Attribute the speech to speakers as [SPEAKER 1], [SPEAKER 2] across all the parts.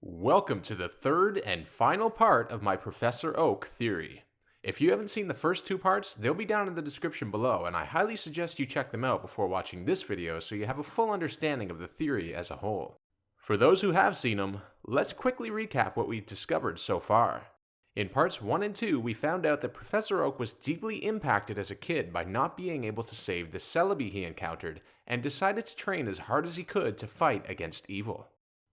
[SPEAKER 1] Welcome to the third and final part of my Professor Oak theory. If you haven't seen the first two parts, they'll be down in the description below, and I highly suggest you check them out before watching this video so you have a full understanding of the theory as a whole. For those who have seen them, let's quickly recap what we've discovered so far. In parts 1 and 2, we found out that Professor Oak was deeply impacted as a kid by not being able to save the Celebi he encountered, and decided to train as hard as he could to fight against evil.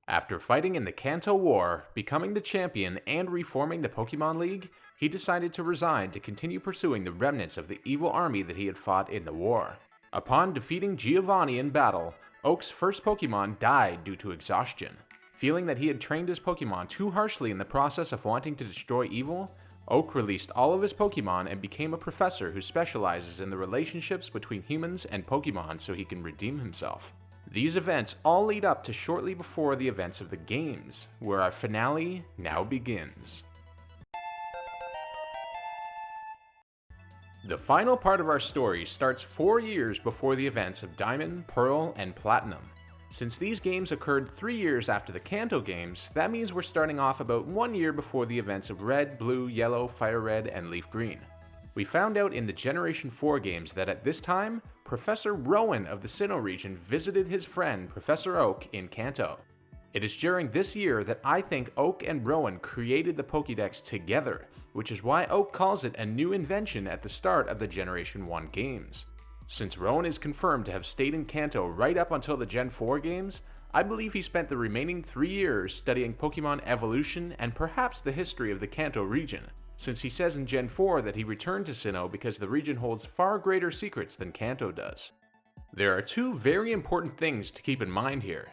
[SPEAKER 1] After fighting in the Kanto War, becoming the champion, and reforming the Pokémon League, he decided to resign to continue pursuing the remnants of the evil army that he had fought in the war. Upon defeating Giovanni in battle, Oak's first Pokémon died due to exhaustion. Feeling that he had trained his Pokémon too harshly in the process of wanting to destroy evil, Oak released all of his Pokémon and became a professor who specializes in the relationships between humans and Pokémon so he can redeem himself. These events all lead up to shortly before the events of the games, where our finale now begins. The final part of our story starts 4 years before the events of Diamond, Pearl, and Platinum. Since these games occurred 3 years after the Kanto games, that means we're starting off about 1 year before the events of Red, Blue, Yellow, Fire Red, and Leaf Green. We found out in the Generation 4 games that at this time, Professor Rowan of the Sinnoh region visited his friend Professor Oak in Kanto. It is during this year that I think Oak and Rowan created the Pokédex together, which is why Oak calls it a new invention at the start of the Generation 1 games. Since Rowan is confirmed to have stayed in Kanto right up until the Gen 4 games, I believe he spent the remaining 3 years studying Pokémon evolution and perhaps the history of the Kanto region, since he says in Gen 4 that he returned to Sinnoh because the region holds far greater secrets than Kanto does. There are two very important things to keep in mind here.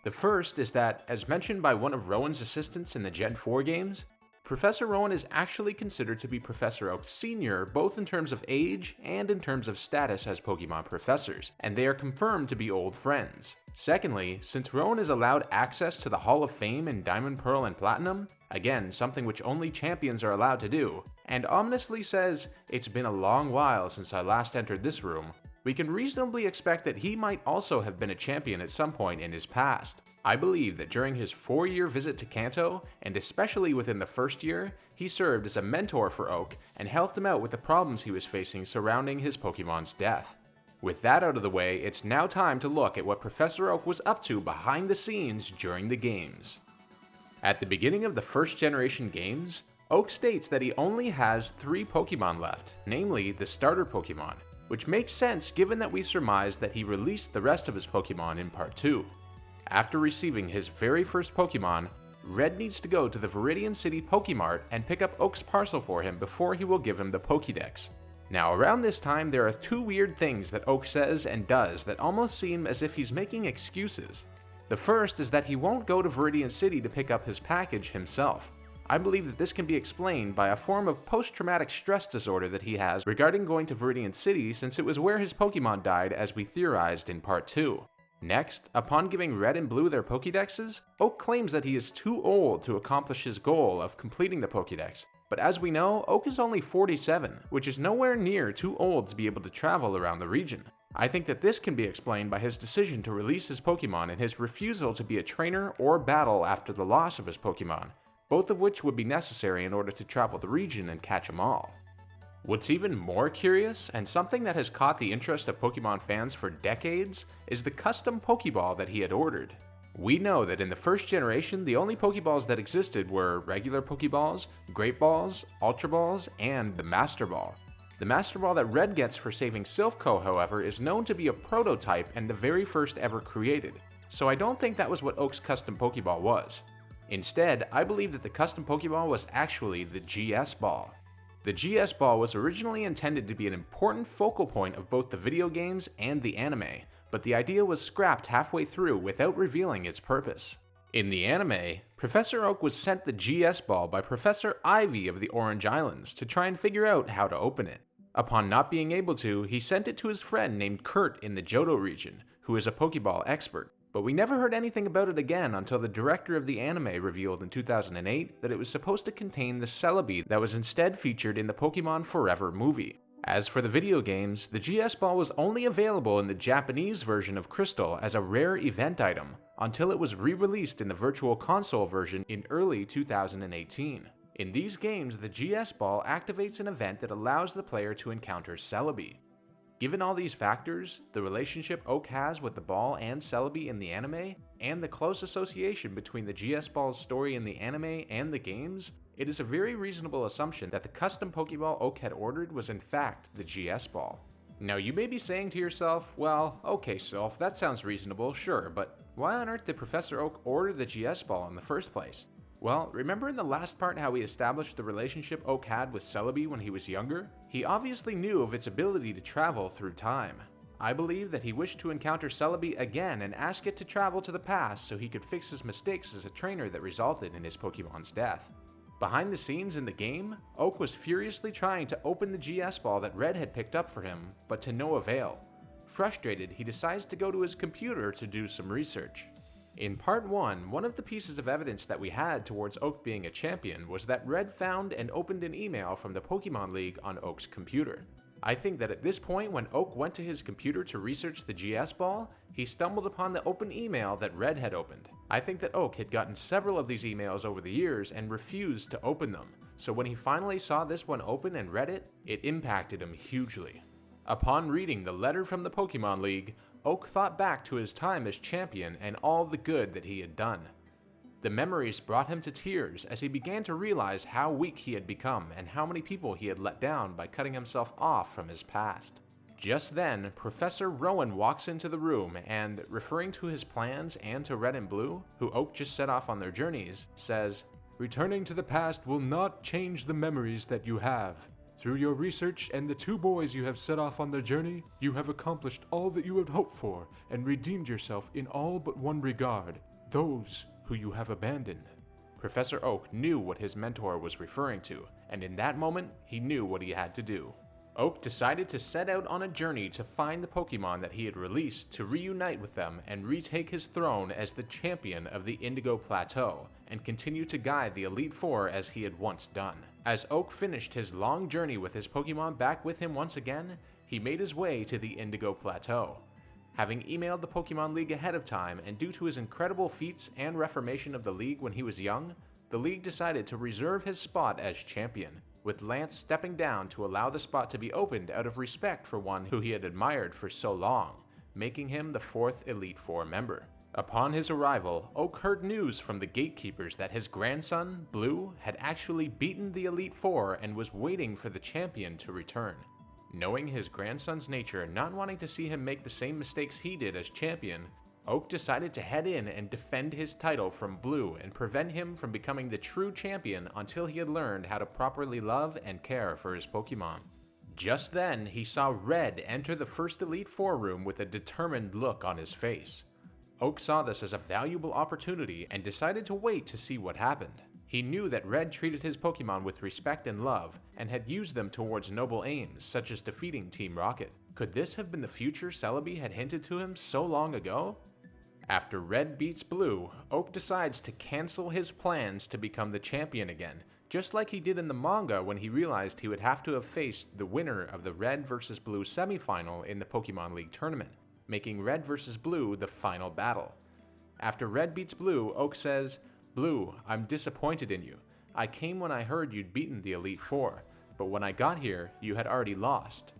[SPEAKER 1] The first is that, as mentioned by one of Rowan's assistants in the Gen 4 games, Professor Rowan is actually considered to be Professor Oak's senior both in terms of age and in terms of status as Pokemon professors, and they are confirmed to be old friends. Secondly, since Rowan is allowed access to the Hall of Fame in Diamond, Pearl, and Platinum, again something which only champions are allowed to do, and ominously says, "It's been a long while since I last entered this room," we can reasonably expect that he might also have been a champion at some point in his past. I believe that during his 4-year visit to Kanto, and especially within the first year, he served as a mentor for Oak and helped him out with the problems he was facing surrounding his Pokemon's death. With that out of the way, it's now time to look at what Professor Oak was up to behind the scenes during the games. At the beginning of the first generation games, Oak states that he only has 3 Pokemon left, namely the starter Pokemon, which makes sense given that we surmise that he released the rest of his Pokemon in Part 2. After receiving his very first Pokemon, Red needs to go to the Viridian City Pokemart and pick up Oak's parcel for him before he will give him the Pokédex. Now around this time there are 2 weird things that Oak says and does that almost seem as if he's making excuses. The first is that he won't go to Viridian City to pick up his package himself. I believe that this can be explained by a form of post-traumatic stress disorder that he has regarding going to Viridian City since it was where his Pokemon died as we theorized in Part 2. Next, upon giving Red and Blue their Pokédexes, Oak claims that he is too old to accomplish his goal of completing the Pokédex. But as we know, Oak is only 47, which is nowhere near too old to be able to travel around the region. I think that this can be explained by his decision to release his Pokemon and his refusal to be a trainer or battle after the loss of his Pokemon, both of which would be necessary in order to travel the region and catch them all. What's even more curious, and something that has caught the interest of Pokemon fans for decades, is the custom Pokeball that he had ordered. We know that in the first generation, the only Pokeballs that existed were regular Pokeballs, Great Balls, Ultra Balls, and the Master Ball. The Master Ball that Red gets for saving Silph-Co, however, is known to be a prototype and the very first ever created, so I don't think that was what Oak's custom Pokeball was. Instead, I believe that the custom Pokeball was actually the GS Ball. The GS Ball was originally intended to be an important focal point of both the video games and the anime, but the idea was scrapped halfway through without revealing its purpose. In the anime, Professor Oak was sent the GS Ball by Professor Ivy of the Orange Islands to try and figure out how to open it. Upon not being able to, he sent it to his friend named Kurt in the Johto region, who is a Pokeball expert. But we never heard anything about it again until the director of the anime revealed in 2008 that it was supposed to contain the Celebi that was instead featured in the Pokemon Forever movie. As for the video games, the GS Ball was only available in the Japanese version of Crystal as a rare event item, until it was re-released in the Virtual Console version in early 2018. In these games, the GS Ball activates an event that allows the player to encounter Celebi. Given all these factors, the relationship Oak has with the ball and Celebi in the anime, and the close association between the GS Ball's story in the anime and the games, it is a very reasonable assumption that the custom Pokeball Oak had ordered was in fact the GS Ball. Now you may be saying to yourself, well, okay Sylph, that sounds reasonable, sure, but why on earth did Professor Oak order the GS Ball in the first place? Well, remember in the last part how we established the relationship Oak had with Celebi when he was younger? He obviously knew of its ability to travel through time. I believe that he wished to encounter Celebi again and ask it to travel to the past so he could fix his mistakes as a trainer that resulted in his Pokemon's death. Behind the scenes in the game, Oak was furiously trying to open the GS Ball that Red had picked up for him, but to no avail. Frustrated, he decides to go to his computer to do some research. In Part 1, one of the pieces of evidence that we had towards Oak being a champion was that Red found and opened an email from the Pokemon League on Oak's computer. I think that at this point when Oak went to his computer to research the GS Ball, he stumbled upon the open email that Red had opened. I think that Oak had gotten several of these emails over the years and refused to open them, so when he finally saw this one open and read it, it impacted him hugely. Upon reading the letter from the Pokemon League, Oak thought back to his time as champion and all the good that he had done. The memories brought him to tears as he began to realize how weak he had become and how many people he had let down by cutting himself off from his past. Just then, Professor Rowan walks into the room and, referring to his plans and to Red and Blue, who Oak just set off on their journeys, says, "Returning to the past will not change the memories that you have. Through your research and the two boys you have set off on their journey, you have accomplished all that you had hoped for and redeemed yourself in all but one regard, those who you have abandoned." Professor Oak knew what his mentor was referring to, and in that moment, he knew what he had to do. Oak decided to set out on a journey to find the Pokemon that he had released to reunite with them and retake his throne as the champion of the Indigo Plateau, and continue to guide the Elite Four as he had once done. As Oak finished his long journey with his Pokemon back with him once again, he made his way to the Indigo Plateau. Having emailed the Pokemon League ahead of time and due to his incredible feats and reformation of the League when he was young, the League decided to reserve his spot as champion, with Lance stepping down to allow the spot to be opened out of respect for one who he had admired for so long, making him the fourth Elite Four member. Upon his arrival, Oak heard news from the gatekeepers that his grandson, Blue, had actually beaten the Elite Four and was waiting for the champion to return. Knowing his grandson's nature, not wanting to see him make the same mistakes he did as champion, Oak decided to head in and defend his title from Blue and prevent him from becoming the true champion until he had learned how to properly love and care for his Pokemon. Just then, he saw Red enter the first Elite Four room with a determined look on his face. Oak saw this as a valuable opportunity and decided to wait to see what happened. He knew that Red treated his Pokemon with respect and love, and had used them towards noble aims, such as defeating Team Rocket. Could this have been the future Celebi had hinted to him so long ago? After Red beats Blue, Oak decides to cancel his plans to become the champion again, just like he did in the manga when he realized he would have to have faced the winner of the Red vs. Blue semifinal in the Pokemon League tournament, making Red vs. Blue the final battle. After Red beats Blue, Oak says, "Blue, I'm disappointed in you. I came when I heard you'd beaten the Elite Four, but when I got here, you had already lost.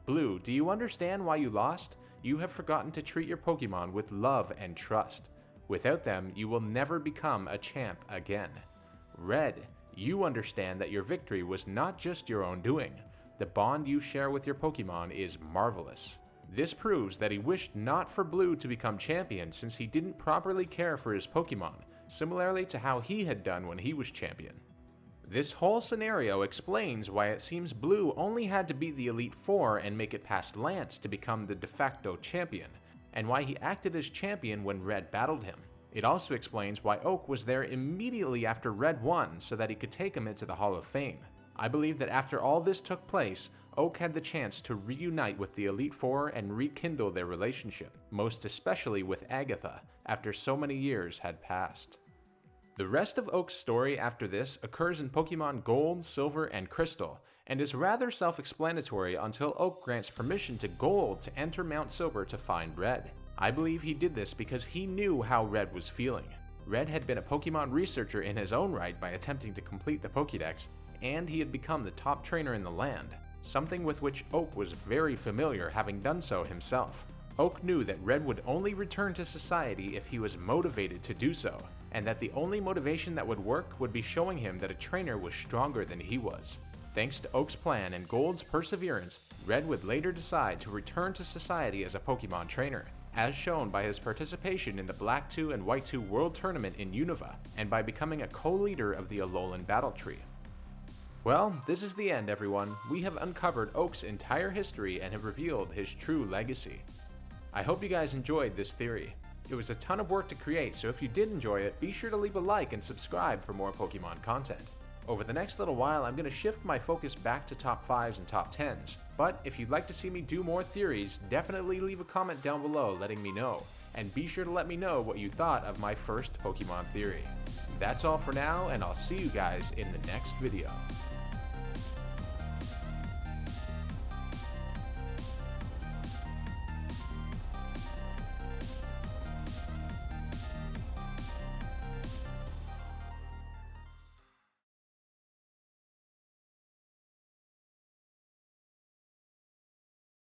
[SPEAKER 1] Blue, do you understand why you lost? You have forgotten to treat your Pokemon with love and trust. Without them, you will never become a champ again. Red, you understand that your victory was not just your own doing. The bond you share with your Pokemon is marvelous." This proves that he wished not for Blue to become champion since he didn't properly care for his Pokemon, similarly to how he had done when he was champion. This whole scenario explains why it seems Blue only had to beat the Elite Four and make it past Lance to become the de facto champion, and why he acted as champion when Red battled him. It also explains why Oak was there immediately after Red won so that he could take him into the Hall of Fame. I believe that after all this took place, Oak had the chance to reunite with the Elite Four and rekindle their relationship, most especially with Agatha, after so many years had passed. The rest of Oak's story after this occurs in Pokemon Gold, Silver, and Crystal, and is rather self-explanatory until Oak grants permission to Gold to enter Mount Silver to find Red. I believe he did this because he knew how Red was feeling. Red had been a Pokemon researcher in his own right by attempting to complete the Pokédex, and he had become the top trainer in the land, something with which Oak was very familiar, having done so himself. Oak knew that Red would only return to society if he was motivated to do so, and that the only motivation that would work would be showing him that a trainer was stronger than he was. Thanks to Oak's plan and Gold's perseverance, Red would later decide to return to society as a Pokemon trainer, as shown by his participation in the Black 2 and White 2 World Tournament in Unova, and by becoming a co-leader of the Alolan Battle Tree. Well, this is the end, everyone. We have uncovered Oak's entire history and have revealed his true legacy. I hope you guys enjoyed this theory. It was a ton of work to create, so if you did enjoy it, be sure to leave a like and subscribe for more Pokemon content. Over the next little while, I'm going to shift my focus back to top 5s and top 10s, but if you'd like to see me do more theories, definitely leave a comment down below letting me know, and be sure to let me know what you thought of my first Pokemon theory. That's all for now, and I'll see you guys in the next video.